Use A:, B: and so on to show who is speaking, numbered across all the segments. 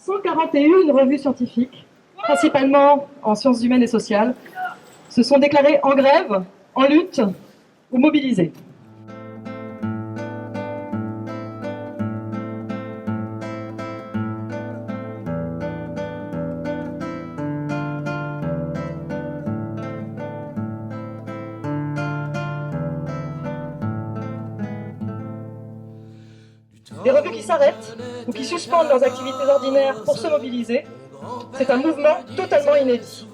A: 141 revues scientifiques, principalement en sciences humaines et sociales, se sont déclarées en grève, en lutte ou mobilisées. Des revues qui s'arrêtent ou qui suspendent leurs activités ordinaires pour se mobiliser, c'est un mouvement totalement inédit.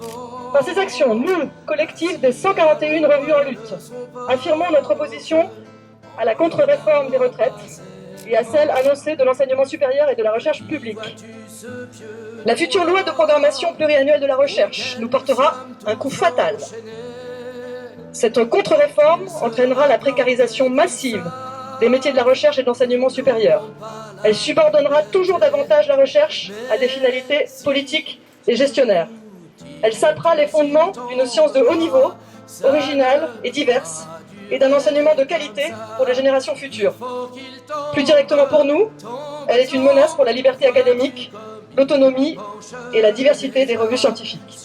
A: Par ces actions, nous, collectif des 141 revues en lutte, affirmons notre opposition à la contre-réforme des retraites et à celle annoncée de l'enseignement supérieur et de la recherche publique. La future loi de programmation pluriannuelle de la recherche nous portera un coup fatal. Cette contre-réforme entraînera la précarisation massive des métiers de la recherche et de l'enseignement supérieur. Elle subordonnera toujours davantage la recherche à des finalités politiques et gestionnaires. Elle sapera les fondements d'une science de haut niveau, originale et diverse, et d'un enseignement de qualité pour les générations futures. Plus directement pour nous, elle est une menace pour la liberté académique, l'autonomie et la diversité des revues scientifiques.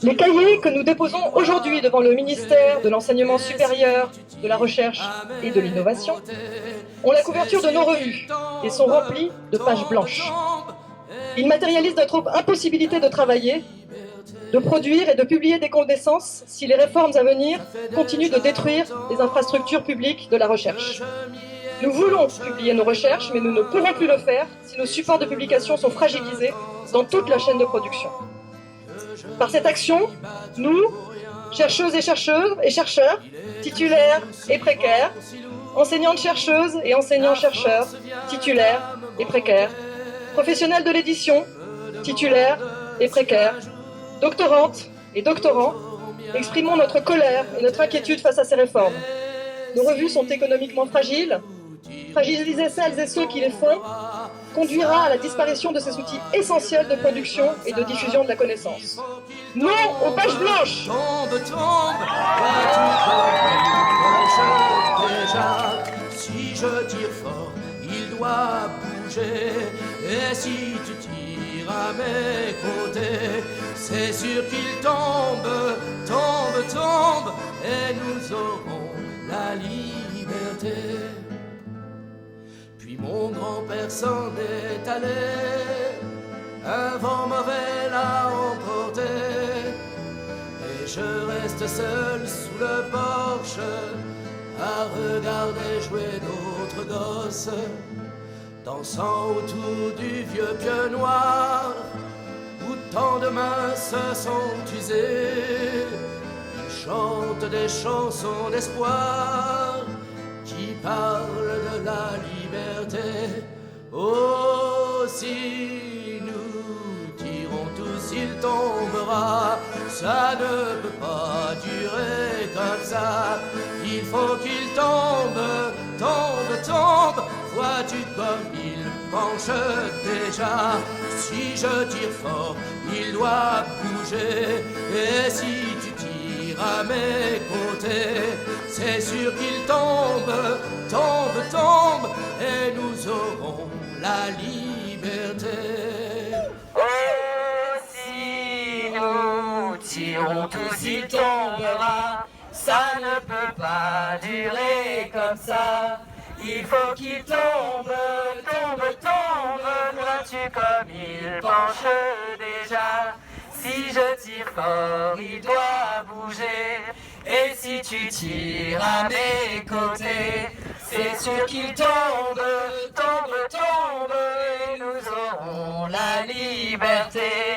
A: Les cahiers que nous déposons aujourd'hui devant le ministère de l'Enseignement supérieur, de la Recherche et de l'Innovation ont la couverture de nos revues et sont remplis de pages blanches. Ils matérialisent notre impossibilité de travailler, de produire et de publier des connaissances si les réformes à venir continuent de détruire les infrastructures publiques de la recherche. Nous voulons publier nos recherches, mais nous ne pourrons plus le faire si nos supports de publication sont fragilisés dans toute la chaîne de production. Par cette action, nous, chercheuses et chercheurs, titulaires et précaires, enseignantes-chercheuses et enseignants-chercheurs, titulaires et précaires, professionnels de l'édition, titulaires et précaires, doctorantes et doctorants, exprimons notre colère et notre inquiétude face à ces réformes. Nos revues sont économiquement fragiles. Fragiliser celles et ceux qui les font conduira à la disparition de ces outils essentiels de production et de diffusion de la connaissance. Non aux pages blanches!
B: Si je tire fort, il doit bouger. Et si tu tires à mes côtés, c'est sûr qu'il tombe, et nous aurons la liberté. Puis mon grand-père s'en est allé, un vent mauvais l'a emporté, et je reste seul sous le porche à regarder jouer d'autres gosses, dansant autour du vieux pieu noir, où tant de mains se sont usées. Ils chantent des chansons d'espoir qui parlent de la liberté. Oh, si nous tirons tous, il tombera. Ça ne peut pas durer comme ça. Il faut qu'il tombe. Vois-tu comme il penche déjà? Si je tire fort, il doit bouger. Et si tu tires à mes côtés, c'est sûr qu'il tombe, et nous aurons la liberté.
C: Oh, si nous tirons tous, il tombera. Ça ne peut pas durer comme ça. Il faut qu'il tombe. Vois-tu comme il penche déjà? Si je tire fort, il doit bouger. Et si tu tires à mes côtés, c'est sûr qu'il tombe, et nous aurons la liberté.